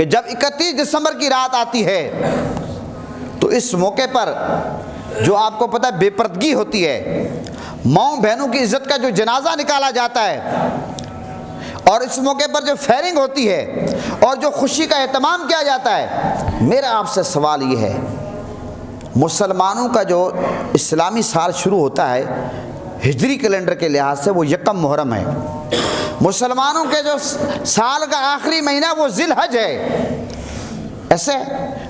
کہ جب 31 دسمبر کی رات آتی ہے تو اس موقع پر جو آپ کو پتہ ہے بے پردگی ہوتی ہے، ماؤں بہنوں کی عزت کا جو جنازہ نکالا جاتا ہے، اور اس موقع پر جو فائرنگ ہوتی ہے اور جو خوشی کا اہتمام کیا جاتا ہے، میرا آپ سے سوال یہ ہے، مسلمانوں کا جو اسلامی سال شروع ہوتا ہے ہجری کیلنڈر کے لحاظ سے وہ یکم محرم ہے، مسلمانوں کے جو سال کا آخری مہینہ وہ ذی الحج ہے، ایسے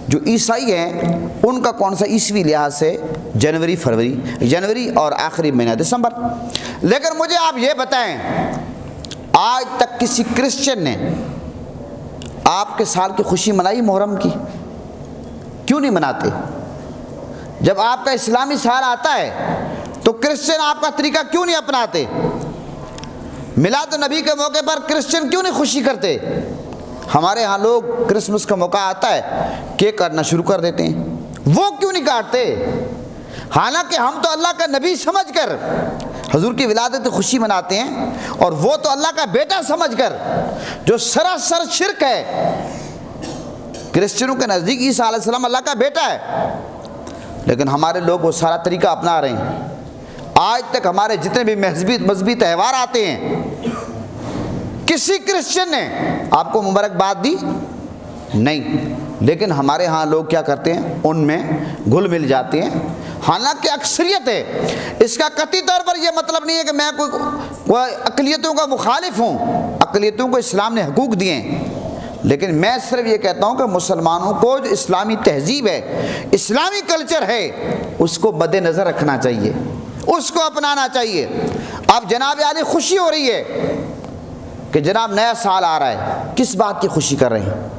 جو عیسائی ہیں ان کا کون سا عیسوی لحاظ سے جنوری اور آخری مہینہ دسمبر۔ لیکن مجھے آپ یہ بتائیں، آج تک کسی کرسچن نے آپ کے سال کی خوشی منائی محرم کی؟ کیوں نہیں مناتے؟ جب آپ کا اسلامی سال آتا ہے تو کرسچن آپ کا طریقہ کیوں نہیں اپناتے؟ میلاد النبی کے موقع پر کرسچن کیوں نہیں خوشی کرتے؟ ہمارے ہاں لوگ کرسمس کا موقع آتا ہے کیک کاٹنا شروع کر دیتے ہیں، وہ کیوں نہیں کاٹتے؟ حالانکہ ہم تو اللہ کا نبی سمجھ کر حضور کی ولادت خوشی مناتے ہیں، اور وہ تو اللہ کا بیٹا سمجھ کر، جو سراسر شرک ہے۔ کرسچنوں کے نزدیک عیسیٰ علیہ السلام اللہ کا بیٹا ہے، لیکن ہمارے لوگ وہ سارا طریقہ اپنا رہے ہیں۔ آج تک ہمارے جتنے بھی مذہبی تہوار آتے ہیں، کسی کرسچن نے آپ کو مبارکباد دی نہیں، لیکن ہمارے ہاں لوگ کیا کرتے ہیں، ان میں گھل مل جاتے ہیں، حالانکہ اکثریت ہے۔ اس کا قطعی طور پر یہ مطلب نہیں ہے کہ میں کوئی اقلیتوں کا مخالف ہوں، اقلیتوں کو اسلام نے حقوق دیے ہیں، لیکن میں صرف یہ کہتا ہوں کہ مسلمانوں کو جو اسلامی تہذیب ہے، اسلامی کلچر ہے، اس کو مد نظر رکھنا چاہیے، اس کو اپنانا چاہیے۔ اب جناب عالی خوشی ہو رہی ہے کہ جناب نیا سال آ رہا ہے، کس بات کی خوشی کر رہے ہیں؟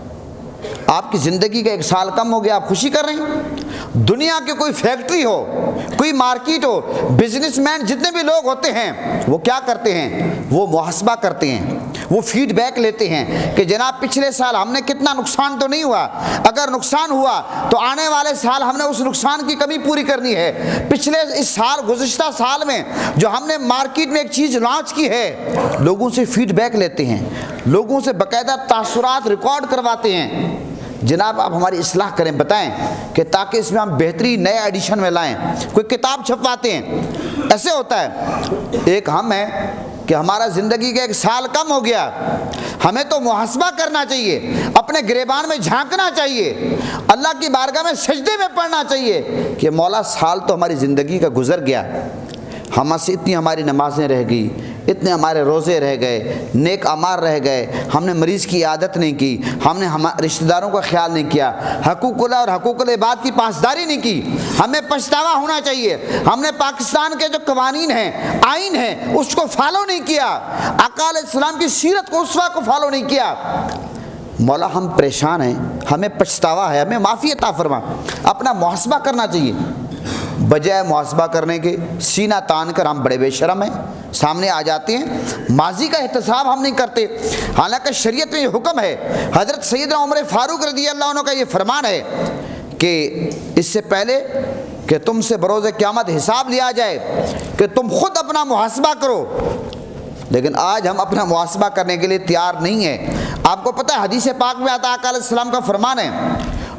آپ کی زندگی کا ایک سال کم ہو گیا، آپ خوشی کر رہے ہیں؟ دنیا کی کوئی فیکٹری ہو، کوئی مارکیٹ ہو، بزنس مین جتنے بھی لوگ ہوتے ہیں وہ کیا کرتے ہیں؟ وہ محاسبہ کرتے ہیں، وہ فیڈ بیک لیتے ہیں کہ جناب پچھلے سال ہم نے کتنا نقصان تو نہیں ہوا، اگر نقصان ہوا تو آنے والے سال ہم نے اس نقصان کی کمی پوری کرنی ہے۔ پچھلے اس سال گزشتہ سال میں جو ہم نے مارکیٹ میں ایک چیز لانچ کی ہے، لوگوں سے فیڈ بیک لیتے ہیں، لوگوں سے باقاعدہ تاثرات ریکارڈ کرواتے ہیں۔ جناب آپ ہماری اصلاح کریں، بتائیں کہ تاکہ اس میں ہم بہتری نئے ایڈیشن میں لائیں، کوئی کتاب چھپواتے ہیں، ایسے ہوتا ہے۔ ایک ہم ہیں کہ ہمارا زندگی کا ایک سال کم ہو گیا، ہمیں تو محاسبہ کرنا چاہیے، اپنے گریبان میں جھانکنا چاہیے، اللہ کی بارگاہ میں سجدے میں پڑھنا چاہیے کہ مولا سال تو ہماری زندگی کا گزر گیا، ہم سے اتنی ہماری نمازیں رہ گئی، اتنے ہمارے روزے رہ گئے، نیک اعمال رہ گئے، ہم نے مریض کی عادت نہیں کی، ہم نے رشتہ داروں کا خیال نہیں کیا، حقوق اللہ اور حقوق العباد کی پاسداری نہیں کی، ہمیں پچھتاوا ہونا چاہیے۔ ہم نے پاکستان کے جو قوانین ہیں، آئین ہے، اس کو فالو نہیں کیا، آقا علیہ السلام کی سیرت کو، اسوہ کو فالو نہیں کیا۔ مولا ہم پریشان ہیں، ہمیں پچھتاوا ہے، ہمیں معافی عطا فرما۔ اپنا محاسبہ کرنا چاہیے، بجائے محاسبہ کرنے کے سینہ تان کر ہم بڑے بے شرم ہیں، سامنے آ جاتے ہیں، ماضی کا احتساب ہم نہیں کرتے۔ حالانکہ شریعت میں یہ حکم ہے، حضرت سیدنا عمر فاروق رضی اللہ عنہ کا یہ فرمان ہے کہ اس سے پہلے کہ تم سے بروز قیامت حساب لیا جائے کہ تم خود اپنا محاسبہ کرو، لیکن آج ہم اپنا محاسبہ کرنے کے لیے تیار نہیں ہیں۔ آپ کو پتہ ہے حدیث پاک میں آتا آقا علیہ السلام کا فرمان ہے،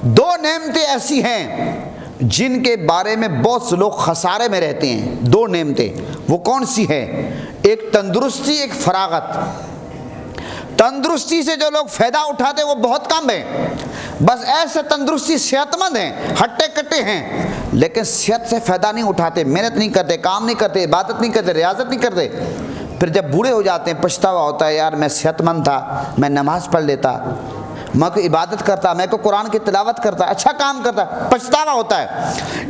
دو نعمتیں ایسی ہیں جن کے بارے میں بہت سے لوگ خسارے میں رہتے ہیں۔ دو نعمتیں وہ کون سی ہیں؟ ایک تندرستی، ایک فراغت۔ تندرستی سے جو لوگ فائدہ اٹھاتے ہیں وہ بہت کم ہیں، بس ایسے تندرستی صحت مند ہیں، ہٹے کٹے ہیں، لیکن صحت سے فائدہ نہیں اٹھاتے، محنت نہیں کرتے، کام نہیں کرتے، عبادت نہیں کرتے، ریاضت نہیں کرتے۔ پھر جب بوڑھے ہو جاتے ہیں پچھتاوا ہوتا ہے، یار میں صحت مند تھا، میں نماز پڑھ لیتا، میں کوئی عبادت کرتا، میں کوئی قرآن کی تلاوت کرتا، اچھا کام کرتا، پچھتاوا ہوتا ہے۔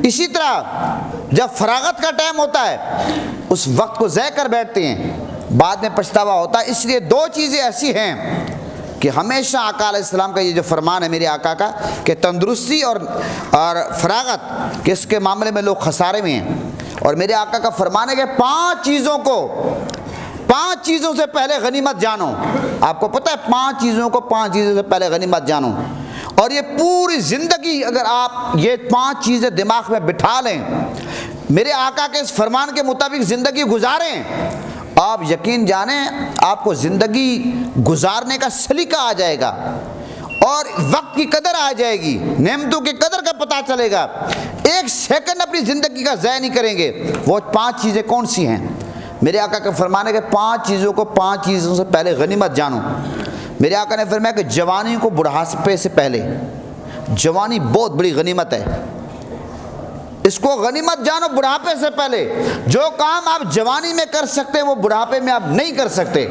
اسی طرح جب فراغت کا ٹائم ہوتا ہے اس وقت کو ضائع کر بیٹھتے ہیں، بعد میں پچھتاوا ہوتا ہے۔ اس لیے دو چیزیں ایسی ہیں کہ ہمیشہ آقا علیہ السلام کا یہ جو فرمان ہے میرے آقا کا کہ تندرستی اور فراغت، کہ اس کے معاملے میں لوگ خسارے میں ہیں، اور میرے آقا کا فرمان ہے کہ پانچ چیزوں سے پہلے غنیمت جانو۔ آپ کو پتہ ہے پانچ چیزوں سے پہلے غنیمت جانو، اور یہ پوری زندگی اگر آپ یہ پانچ چیزیں دماغ میں بٹھا لیں، میرے آقا کے اس فرمان کے مطابق زندگی گزاریں، آپ یقین جانیں آپ کو زندگی گزارنے کا سلیقہ آ جائے گا، اور وقت کی قدر آ جائے گی، نعمتوں کی قدر کا پتہ چلے گا، ایک سیکنڈ اپنی زندگی کا ضائع نہیں کریں گے۔ وہ 5 چیزیں کون سی ہیں؟ میرے آقا کے فرمانے کے 5 چیزوں کو 5 چیزوں سے پہلے غنیمت جانو۔ میرے آقا نے فرمایا کہ جوانی کو بڑھاپے سے پہلے، جوانی بہت بڑی غنیمت ہے، اس کو غنیمت جانو بڑھاپے سے پہلے۔ جو کام آپ جوانی میں کر سکتے وہ بڑھاپے میں آپ نہیں کر سکتے۔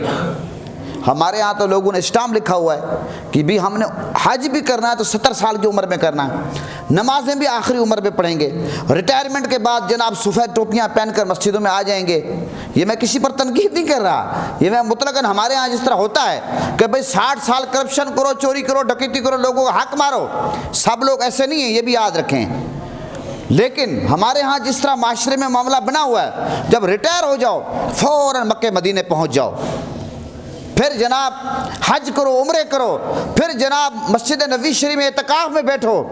ہمارے ہاں تو لوگوں نے اسٹامپ لکھا ہوا ہے کہ بھی ہم نے حج بھی کرنا ہے تو 70 سال کی عمر میں کرنا ہے، نمازیں بھی آخری عمر میں پڑھیں گے، ریٹائرمنٹ کے بعد جناب سفید ٹوپیاں پہن کر مسجدوں میں آ جائیں گے۔ یہ میں کسی پر تنقید نہیں کر رہا، یہ میں مطلقاً ہمارے ہاں جس طرح ہوتا ہے کہ بھئی 60 سال کرپشن کرو، چوری کرو، ڈکیتی کرو، لوگوں کا حق مارو، سب لوگ ایسے نہیں ہیں، یہ بھی یاد رکھیں۔ لیکن ہمارے ہاں جس طرح معاشرے میں معاملہ بنا ہوا ہے، جب ریٹائر ہو جاؤ فوراً مکہ مدینے پہنچ جاؤ، پھر جناب حج کرو، عمرے کرو، پھر جناب مسجد نبوی شریف میں اعتکاف میں بیٹھو۔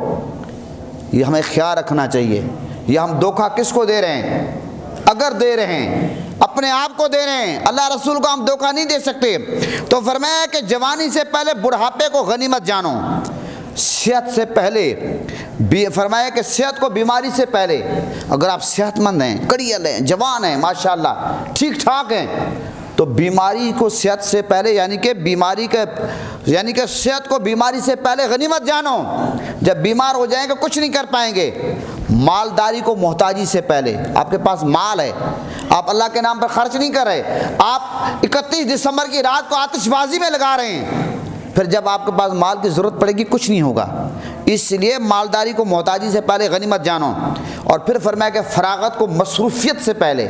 یہ ہمیں خیال رکھنا چاہیے، یہ ہم دھوکہ کس کو دے رہے ہیں؟ اگر دے رہے ہیں اپنے آپ کو دے رہے ہیں، اللہ رسول کو ہم دھوکہ نہیں دے سکتے۔ تو فرمایا کہ جوانی سے پہلے بڑھاپے کو غنیمت جانو، صحت سے پہلے، فرمایا کہ صحت کو بیماری سے پہلے۔ اگر آپ صحت مند ہیں، کڑیل ہیں، جوان ہیں، ماشاءاللہ ٹھیک ٹھاک ہیں، تو بیماری کو صحت سے پہلے یعنی کہ صحت کو بیماری سے پہلے غنیمت جانو۔ جب بیمار ہو جائیں گے کچھ نہیں کر پائیں گے۔ مالداری کو محتاجی سے پہلے، آپ کے پاس مال ہے، آپ اللہ کے نام پر خرچ نہیں کر رہے، آپ 31 دسمبر کی رات کو آتش بازی میں لگا رہے ہیں، پھر جب آپ کے پاس مال کی ضرورت پڑے گی کچھ نہیں ہوگا۔ اس لیے مالداری کو محتاجی سے پہلے غنیمت جانو۔ اور پھر فرمایا کہ فراغت کو مصروفیت سے پہلے،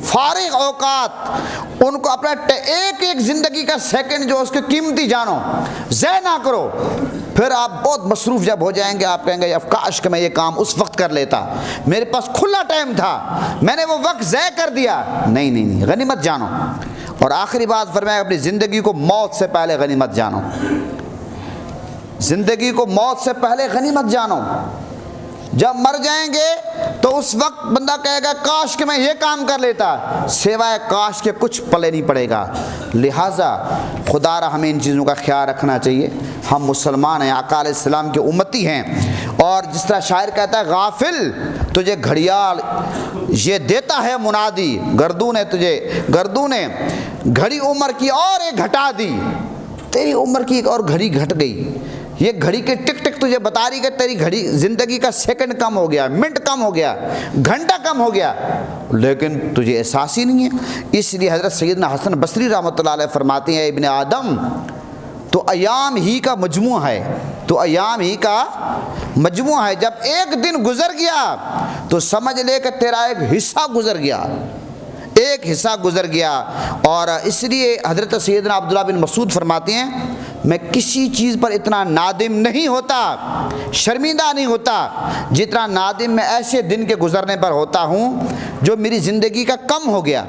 فارغ اوقات ان کو اپنا ایک ایک زندگی کا سیکنڈ جو اس کی قیمتی جانو، ضائع نہ کرو۔ پھر آپ بہت مصروف جب ہو جائیں گے آپ کہیں گے اب کاش کہ میں یہ کام اس وقت کر لیتا، میرے پاس کھلا ٹائم تھا، میں نے وہ وقت ضائع کر دیا۔ نہیں، غنیمت جانو۔ اور آخری بات فرمایا اپنی زندگی کو موت سے پہلے غنیمت جانو، زندگی کو موت سے پہلے غنیمت جانو۔ جب مر جائیں گے تو اس وقت بندہ کہے گا کاش کہ میں یہ کام کر لیتا، سوائے کاش کے کچھ پلے نہیں پڑے گا۔ لہٰذا خدا را ہمیں ان چیزوں کا خیال رکھنا چاہیے۔ ہم مسلمان ہیں، آقا علیہ السلام کے امتی ہیں، اور جس طرح شاعر کہتا ہے غافل تجھے گھڑیال یہ دیتا ہے منادی، گردوں نے گھڑی عمر کی اور ایک گھٹا دی، تیری عمر کی ایک اور گھڑی گھٹ گئی۔ یہ گھڑی کے ٹک ٹک تجھے بتا رہی کہ تیری گھڑی زندگی کا سیکنڈ کم ہو گیا، منٹ کم ہو گیا، گھنٹہ کم ہو گیا، لیکن تجھے احساس ہی نہیں ہے۔ اس لیے حضرت سیدنا حسن بصری رحمۃ اللہ علیہ فرماتے ہیں ابن آدم تو ایام ہی کا مجموعہ ہے، تو ایام ہی کا مجموعہ ہے، جب ایک دن گزر گیا تو سمجھ لے کہ تیرا ایک حصہ گزر گیا، ایک حصہ گزر گیا۔ اور اس لیے حضرت سیدنا عبداللہ بن مسعود فرماتے ہیں میں کسی چیز پر اتنا نادم نہیں ہوتا، شرمندہ نہیں ہوتا، جتنا نادم میں ایسے دن کے گزرنے پر ہوتا ہوں جو میری زندگی کا کم ہو گیا،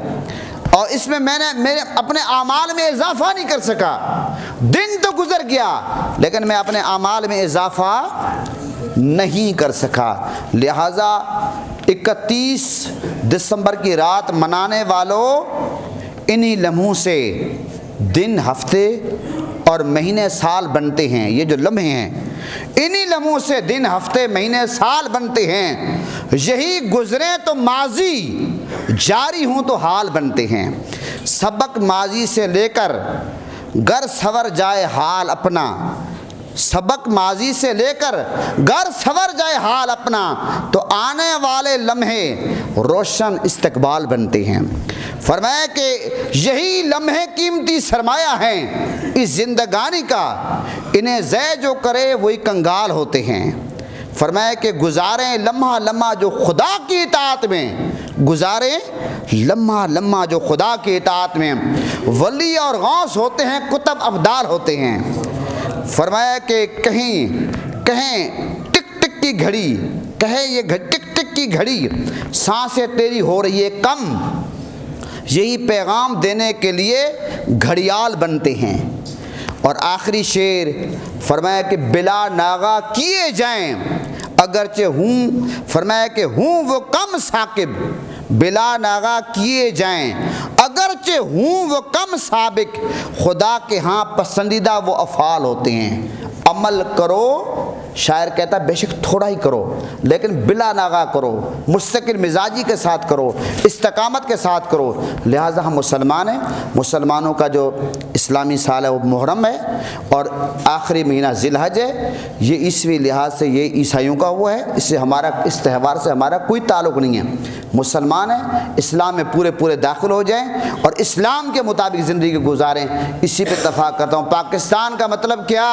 اور اس میں میں نے اپنے اعمال میں اضافہ نہیں کر سکا۔ دن تو گزر گیا لیکن میں اپنے اعمال میں اضافہ نہیں کر سکا۔ لہٰذا 31 دسمبر کی رات منانے والوں، انہی لمحوں سے دن، ہفتے اور مہینے، سال بنتے ہیں۔ یہ جو لمحے ہیں انہی لمحوں سے دن، ہفتے، مہینے، سال بنتے ہیں۔ یہی گزرے تو ماضی، جاری ہوں تو حال بنتے ہیں۔ سبق ماضی سے لے کر گر سور جائے حال اپنا، سبق ماضی سے لے کر گر سور جائے حال اپنا، تو آنے والے لمحے روشن استقبال بنتے ہیں۔ فرمایا کہ یہی لمحے قیمتی سرمایہ ہیں اس زندگانی کا، انہیں ضائع جو کرے وہی کنگال ہوتے ہیں۔ فرمایا کہ گزاریں لمحہ لمحہ جو خدا کی اطاعت میں، گزاریں لمحہ لمحہ جو خدا کی اطاعت میں، ولی اور غوث ہوتے ہیں، کتب ابدال ہوتے ہیں۔ فرمایا کہ کہیں ٹک ٹک کی گھڑی، کہیں یہ ٹک ٹک کی گھڑی، سانسیں تیری ہو رہی ہے کم، یہی پیغام دینے کے لیے گھڑیال بنتے ہیں۔ اور آخری شعر فرمایا کہ بلا ناغہ کیے جائیں اگرچہ ہوں، فرمایا کہ ہوں وہ کم ثاقب، بلا ناغہ کیے جائیں اگرچہ ہوں وہ کم سابق، خدا کے ہاں پسندیدہ وہ افعال ہوتے ہیں۔ عمل کرو، شاعر کہتا ہے بے شک تھوڑا ہی کرو لیکن بلا ناغہ کرو، مستقل مزاجی کے ساتھ کرو، استقامت کے ساتھ کرو۔ لہٰذا ہم مسلمان ہیں، مسلمانوں کا جو اسلامی سال ہے وہ محرم ہے اور آخری مہینہ ذی الحج ہے، یہ عیسوی لحاظ سے یہ عیسائیوں کا وہ ہے، اس سے ہمارا اس تہوار سے ہمارا کوئی تعلق نہیں ہے۔ مسلمان ہیں، اسلام میں پورے داخل ہو جائیں اور اسلام کے مطابق زندگی گزاریں، اسی پہ اتفاق کرتا ہوں۔ پاکستان کا مطلب کیا؟